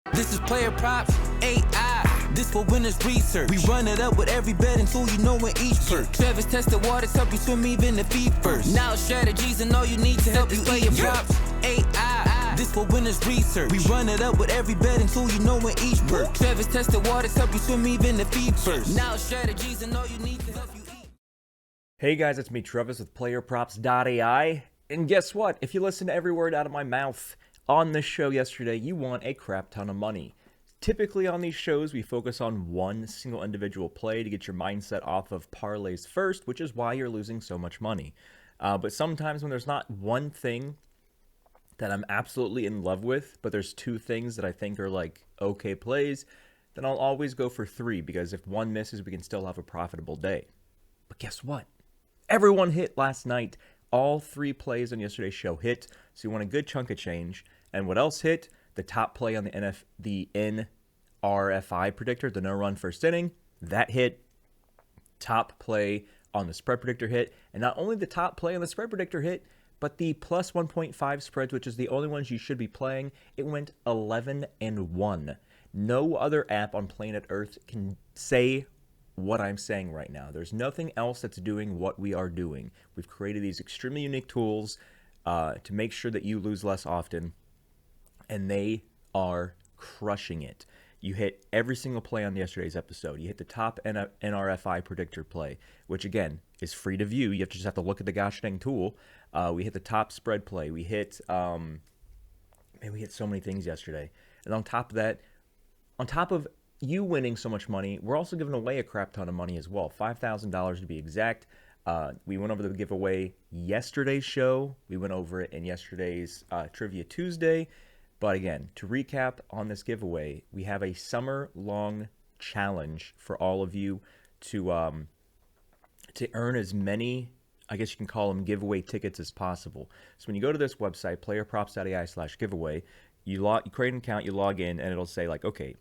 This is PlayerProps.ai. This for winners research. We run it up with every betting tool you know in each perk. Trevor's tested waters help you swim even the feet first. Now strategies and all you need to help you PlayerProps.ai. This for winners research. We run it up with every betting tool you know in each perk. Trevor's tested waters help you swim even the feet first. Now strategies and all you need to help you eat. Hey guys, it's me Travis with PlayerProps.ai. And guess what? If you listen to every word out of my mouth on this show yesterday, you won a crap ton of money. Typically on these shows, we focus on one single individual play to get your mindset off of parlays first, which is why you're losing so much money. But sometimes when there's not one thing that I'm absolutely in love with, but there's two things that I think are like okay plays, then I'll always go for three, because if one misses, we can still have a profitable day. But guess what? Everyone hit last night. All three plays on yesterday's show hit, so you won a good chunk of change. And what else hit? The top play on the NRFI predictor, the no-run first inning, that hit. Top play on the spread predictor hit. And not only the top play on the spread predictor hit, but the plus 1.5 spreads, which is the only ones you should be playing, it went 11-1. No other app on planet Earth can say what I'm saying right now. There's nothing else that's doing what we are doing. We've created these extremely unique tools to make sure that you lose less often, and they are crushing it. You hit every single play on yesterday's episode. You hit the top NRFI predictor play, which again is free to view. You just have to look at the gosh dang tool. We hit the top spread play. We hit we hit so many things yesterday. And on top of that, on top of you winning so much money, we're also giving away a crap ton of money as well. $5,000 to be exact. We went over the giveaway yesterday's show. We went over it in yesterday's Trivia Tuesday. But again, to recap on this giveaway, we have a summer-long challenge for all of you to earn as many, I guess you can call them giveaway tickets as possible. So when you go to this website, playerprops.ai/giveaway, you create an account, you log in, and it'll say like, okay,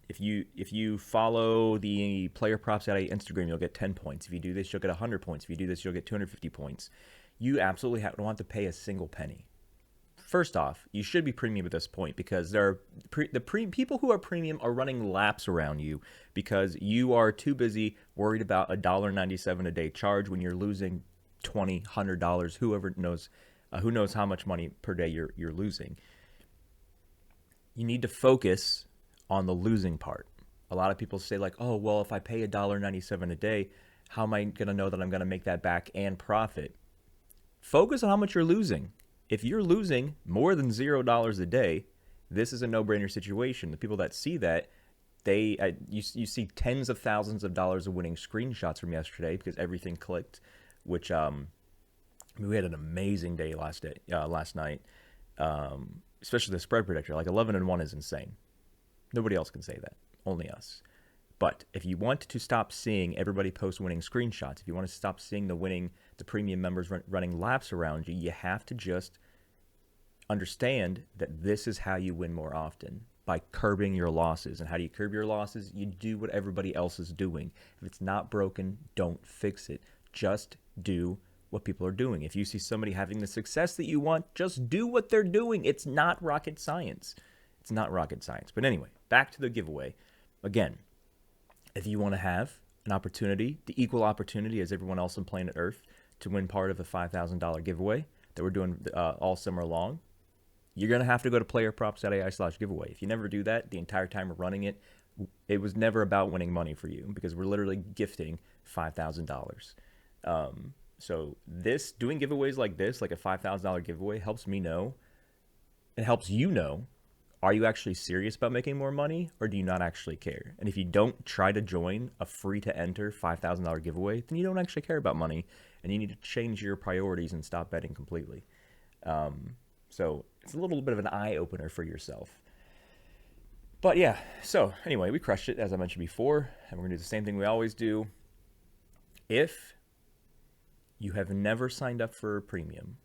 if you follow the PlayerProps.ai Instagram, you'll get 10 points. If you do this, you'll get 100 points. If you do this, you'll get 250 points. You absolutely don't have to pay a single penny. First off, you should be premium at this point, because people who are premium are running laps around you because you are too busy worried about a $1.97 a day charge when you're losing $20, $100. Whoever knows, who knows how much money per day you're losing. You need to focus on the losing part. A lot of people say like, oh, well, if I pay $1.97 a day, how am I going to know that I'm going to make that back and profit? Focus on how much you're losing. If you're losing more than $0 a day, this is a no-brainer situation. The people that see that, you see tens of thousands of dollars of winning screenshots from yesterday because everything clicked, which we had an amazing day last night, especially the spread predictor. Like 11-1 is insane. Nobody else can say that, only us. But if you want to stop seeing everybody post winning screenshots, if you want to stop seeing the premium members running laps around you, you have to just understand that this is how you win more often, by curbing your losses. And how do you curb your losses? You do what everybody else is doing. If it's not broken, don't fix it. Just do what people are doing. If you see somebody having the success that you want, just do what they're doing. It's not rocket science. It's not rocket science. But anyway, back to the giveaway. Again, if you want to have an opportunity, the equal opportunity as everyone else on planet Earth, to win part of the $5,000 giveaway that we're doing all summer long, you're going to have to go to playerprops.ai/giveaway. If you never do that, the entire time we're running it, it was never about winning money for you, because we're literally gifting $5,000. So doing giveaways like this, like a $5,000 giveaway, helps me know, it helps you know, are you actually serious about making more money, or do you not actually care? And if you don't try to join a free-to-enter $5,000 giveaway, then you don't actually care about money, and you need to change your priorities and stop betting completely. So it's a little bit of an eye-opener for yourself. But yeah, so anyway, we crushed it, as I mentioned before, and we're going to do the same thing we always do. If you have never signed up for premium,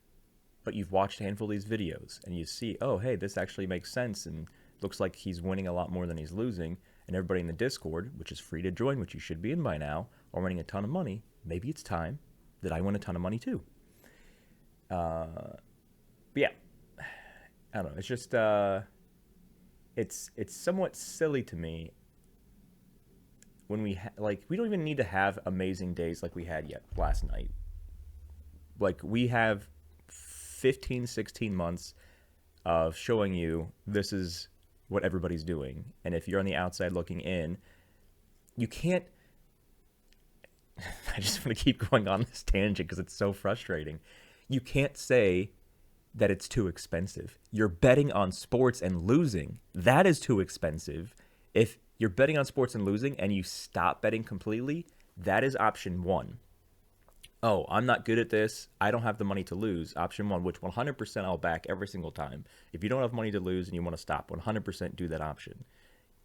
but you've watched a handful of these videos and you see, oh, hey, this actually makes sense and looks like he's winning a lot more than he's losing, and everybody in the Discord, which is free to join, which you should be in by now, are winning a ton of money, maybe it's time that I win a ton of money too. But yeah, I don't know. It's just it's somewhat silly to me when we don't even need to have amazing days like we had yet last night. Like, we have 15, 16 months of showing you this is what everybody's doing. And if you're on the outside looking in, you can't. I just want to keep going on this tangent because it's so frustrating. You can't say that it's too expensive. You're betting on sports and losing. That is too expensive. If you're betting on sports and losing and you stop betting completely, that is option one. Oh, I'm not good at this. I don't have the money to lose. Option one, which 100% I'll back every single time. If you don't have money to lose and you want to stop, 100% do that option.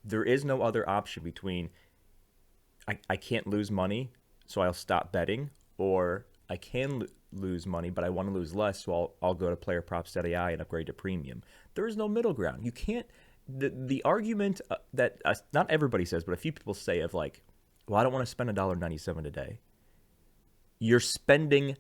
There is no other option between I can't lose money, so I'll stop betting, or I can lose money, but I want to lose less, so I'll go to PlayerProps.ai and upgrade to premium. There is no middle ground. You can't. The argument that not everybody says, but a few people say of like, well, I don't want to spend $1.97 a day. You're spending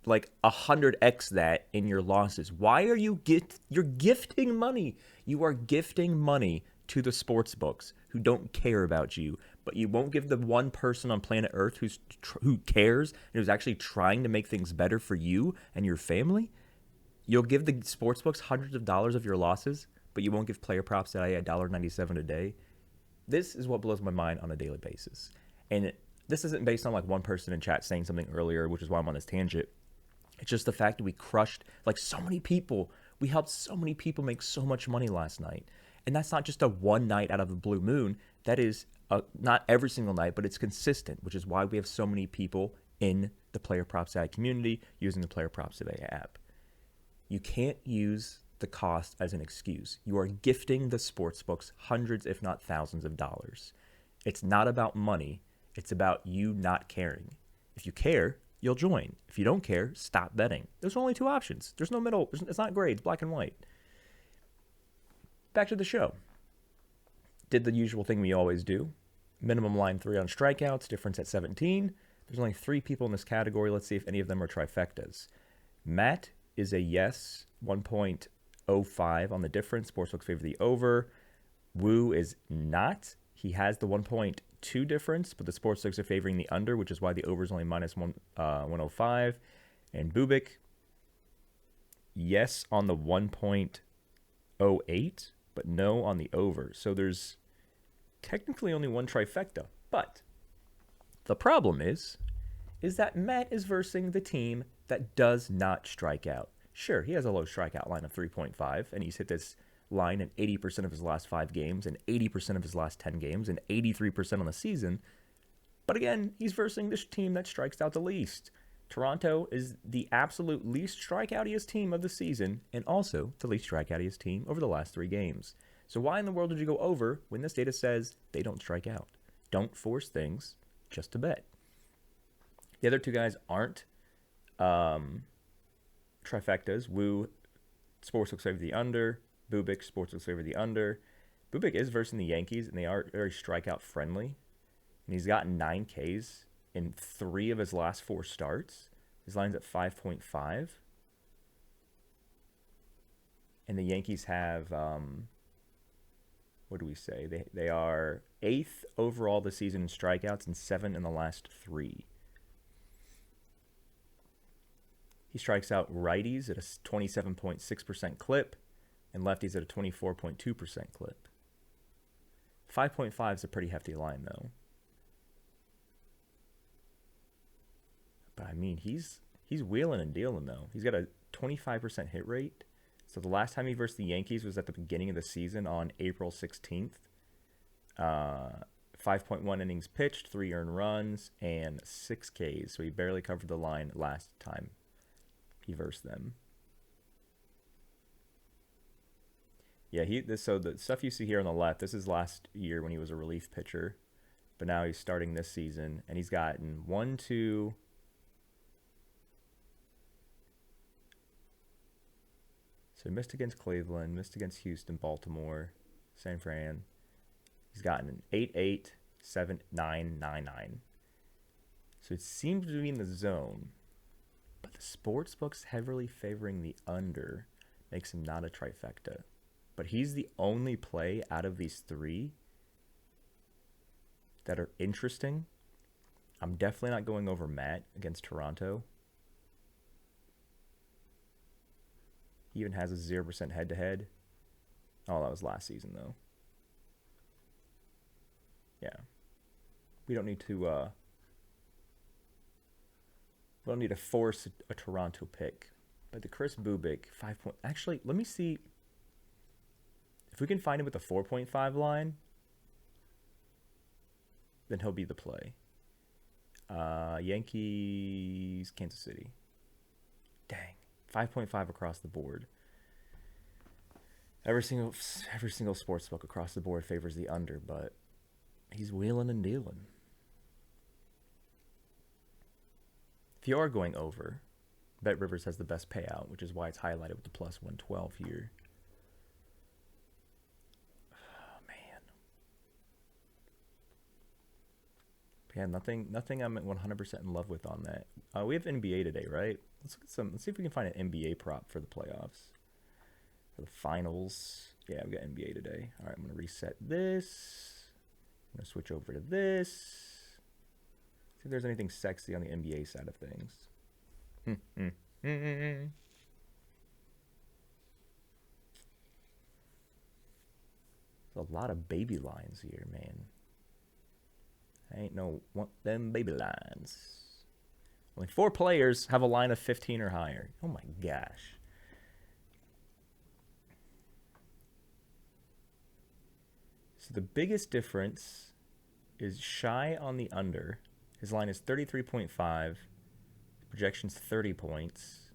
like 100x that in your losses. Why are you're gifting money? You are gifting money to the sports books who don't care about you, but you won't give the one person on planet Earth who cares and who's actually trying to make things better for you and your family. You'll give the sports books hundreds of dollars of your losses, but you won't give PlayerProps.ai $1.97 a day. This is what blows my mind on a daily basis. And this isn't based on like one person in chat saying something earlier, which is why I'm on this tangent. It's just the fact that we crushed like so many people. We helped so many people make so much money last night. And that's not just a one night out of the blue moon. That is not every single night, but it's consistent, which is why we have so many people in the PlayerProps.ai community using the PlayerProps.ai app. You can't use the cost as an excuse. You are gifting the sportsbooks hundreds, if not thousands of dollars. It's not about money. It's about you not caring. If you care, you'll join. If you don't care, stop betting. There's only two options. There's no middle. It's not gray. It's black and white. Back to the show. Did the usual thing we always do. Minimum line 3 on strikeouts, difference at 17. There's only 3 people in this category. Let's see if any of them are trifectas. Matt is a yes, 1.05 on the difference. Sportsbooks favor the over. Woo is not. He has the 1.2 difference, but the sportsbooks are favoring the under, which is why the over is only minus 105. And Bubik, yes on the 1.08, but no on the over. So there's technically only one trifecta. But the problem is that Matt is versing the team that does not strike out. Sure, he has a low strikeout line of 3.5, and he's hit this line in 80% of his last 5 games, and 80% of his last 10 games, and 83% on the season. But again, he's versing this team that strikes out the least. Toronto is the absolute least strikeoutiest team of the season, and also the least strikeoutiest team over the last 3 games. So why in the world did you go over when this data says they don't strike out? Don't force things just to bet. The other 2 guys aren't trifectas. Woo, sportsbooks favor the under. Bubik, sportsbooks favor the under. Bubik is versing the Yankees, and they are very strikeout friendly. And he's gotten 9 Ks in 3 of his last 4 starts. His line's at 5.5. And the Yankees have, what do we say? They are 8th overall this season in strikeouts and 7 in the last 3. He strikes out righties at a 27.6% clip and lefties at a 24.2% clip. 5.5 is a pretty hefty line, though. But I mean, he's wheeling and dealing, though. He's got a 25% hit rate. So the last time he versed the Yankees was at the beginning of the season on April 16th. 5.1 innings pitched, 3 earned runs, and 6 Ks. So he barely covered the line last time he versed them. Yeah, so the stuff you see here on the left, this is last year when he was a relief pitcher. But now he's starting this season, and he's gotten 1, 2... So he missed against Cleveland, missed against Houston, Baltimore, San Fran. He's gotten an 8.8, 7.9, 9.9. So it seems to be in the zone. But the sports books heavily favoring the under makes him not a trifecta. but he's the only play out of these three that are interesting. I'm definitely not going over Matt against Toronto. He even has a 0% head-to-head. Oh, that was last season, though. Yeah. We don't need to force a Toronto pick. But the Chris Bubik 5 point. Actually, let me see if we can find him with the 4.5 line. Then he'll be the play. Yankees, Kansas City. Dang, 5.5 across the board. Every single sportsbook across the board favors the under, but he's wheeling and dealing. If you are going over, Bet Rivers has the best payout, which is why it's highlighted with the plus 112 here. Oh, man. Yeah, nothing I'm 100% in love with on that. We have NBA today, right? Let's see if we can find an NBA prop for the playoffs. For the finals. Yeah, we got NBA today. All right, I'm going to reset this. I'm going to switch over to this. See if there's anything sexy on the NBA side of things. There's a lot of baby lines here, man. I ain't no want them baby lines. Only 4 players have a line of 15 or higher. Oh my gosh. So the biggest difference is Shy on the under. His line is 33.5. Projection's 30 points.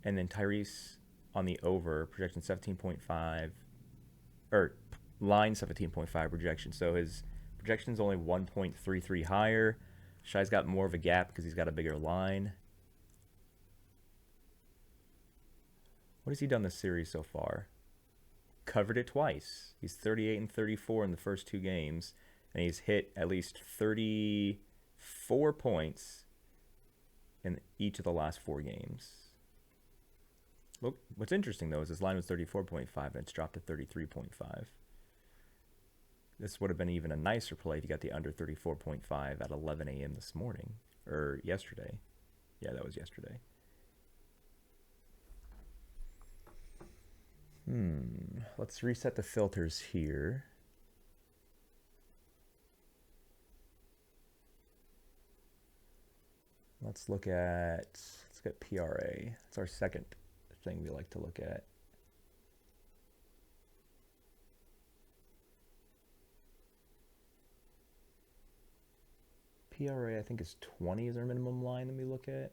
And then Tyrese on the over, projection 17.5. Or line 17.5 projection. So his projection's only 1.33 higher. Shy's got more of a gap because he's got a bigger line. What has he done this series so far? Covered it twice. He's 38 and 34 in the first 2 games. And he's hit at least 34 points in each of the last 4 games. Look, what's interesting, though, is his line was 34.5 and it's dropped to 33.5. This would have been even a nicer play if you got the under 34.5 at 11 a.m. this morning. Or yesterday. Yeah, that was yesterday. Let's reset the filters here. Let's get PRA. It's our second thing we like to look at. PRA, I think, is 20 is our minimum line that we look at.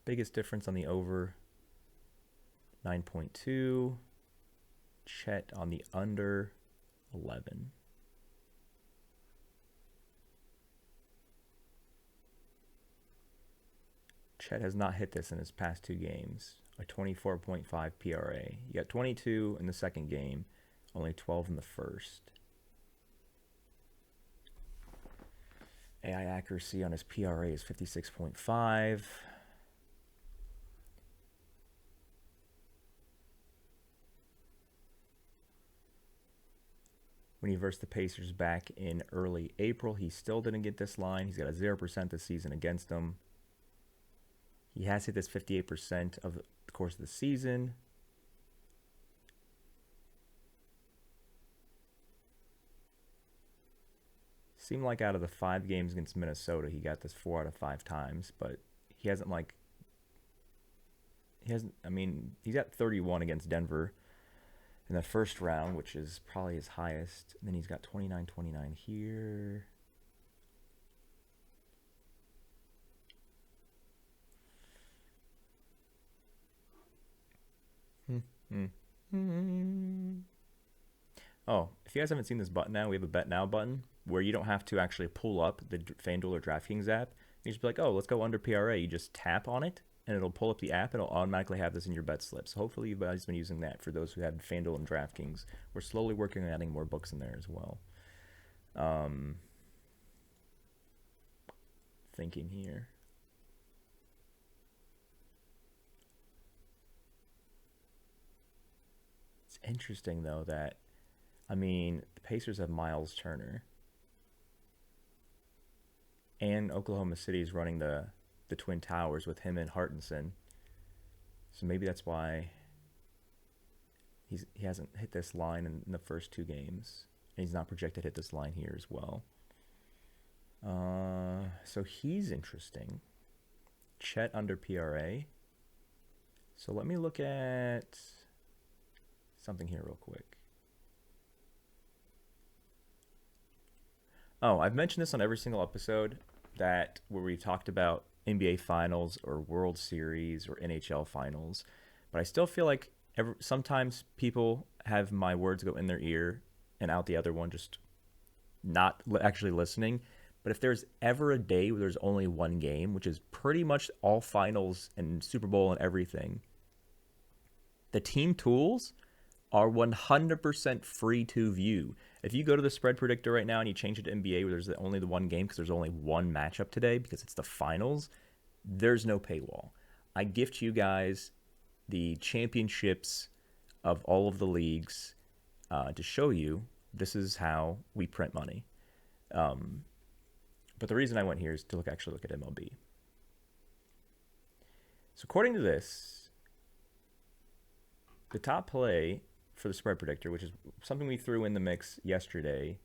Biggest difference on the over, 9.2. Chet on the under, 11. Chet has not hit this in his past 2 games. A 24.5 PRA. You got 22 in the second game, only 12 in the first. AI accuracy on his PRA is 56.5. When he versed the Pacers back in early April, he still didn't get this line. He's got a 0% this season against them. He has hit this 58% of the course of the season. Seemed like out of the 5 games against Minnesota, he got this 4 out of 5 times, but he hasn't I mean, he's got 31 against Denver in the first round, which is probably his highest. And then he's got 29-29 here. Oh, if you guys haven't seen this button now, we have a Bet Now button where you don't have to actually pull up the FanDuel or DraftKings app. You just be like, oh, let's go under PRA. You just tap on it, and it'll pull up the app, and it'll automatically have this in your bet slip. So hopefully you guys have been using that for those who have FanDuel and DraftKings. We're slowly working on adding more books in there as well. Thinking here. It's interesting, though, that, I mean, the Pacers have Miles Turner. And Oklahoma City is running the Twin Towers with him and Hartenson. So maybe that's why he hasn't hit this line in the first 2 games. And he's not projected to hit this line here as well. So he's interesting. Chet under PRA. So let me look at something here real quick. Oh, I've mentioned this on every single episode that where we talked about NBA Finals or World Series or NHL Finals, but I still feel like sometimes people have my words go in their ear and out the other one, just not actually listening. But if there's ever a day where there's only one game, which is pretty much all finals and Super Bowl and everything, the team tools are 100% free to view. If you go to the spread predictor right now and you change it to NBA where there's only the one game because there's only one matchup today because it's the finals, there's no paywall. I gift you guys the championships of all of the leagues to show you this is how we print money. But the reason I went here is to actually look at MLB. So according to this, the top play for the spread predictor, which is something we threw in the mix yesterday,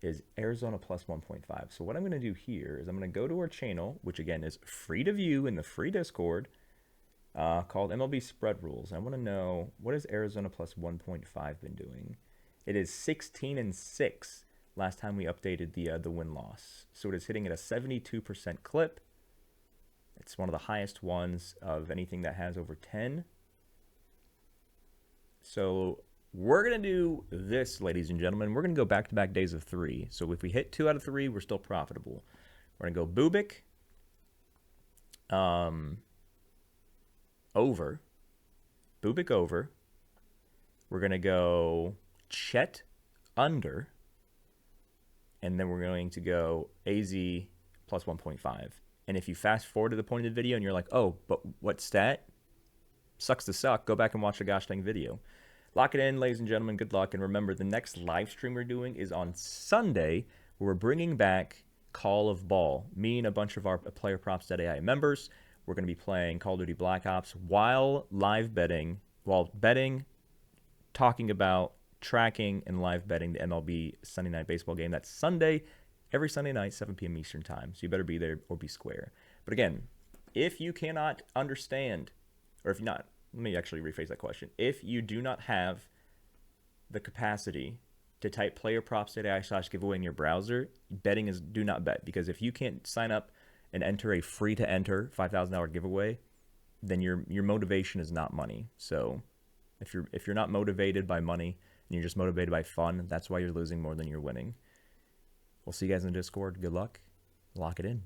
is Arizona plus 1.5. So what I'm going to do here is I'm going to go to our channel, which again is free to view in the free Discord, called MLB Spread Rules. I want to know, what has Arizona plus 1.5 been doing? It is 16-6 last time we updated the win-loss. So it is hitting at a 72% clip. It's one of the highest ones of anything that has over 10. So we're going to do this, ladies and gentlemen. We're going to go back-to-back days of 3. So if we hit 2 out of 3, we're still profitable. We're going to go Bubik over. Bubik over. We're going to go Chet under. And then we're going to go AZ plus 1.5. And if you fast forward to the point of the video and you're like, oh, but what stat? Sucks to suck. Go back and watch the gosh dang video. Lock it in, ladies and gentlemen. Good luck. And remember, the next live stream we're doing is on Sunday, where we're bringing back Call of Ball. Me and a bunch of our PlayerProps.ai members, we're going to be playing Call of Duty Black Ops while betting, talking about tracking and live betting the MLB Sunday Night Baseball game. That's Sunday, every Sunday night, 7 p.m. Eastern Time. So you better be there or be square. But again, if you cannot understand, or if you're not, let me actually rephrase that question. If you do not have the capacity to type PlayerProps.ai/giveaway in your browser, betting is do not bet. Because if you can't sign up and enter a free-to-enter $5,000 giveaway, then your motivation is not money. So if you're not motivated by money and you're just motivated by fun, that's why you're losing more than you're winning. We'll see you guys in the Discord. Good luck. Lock it in.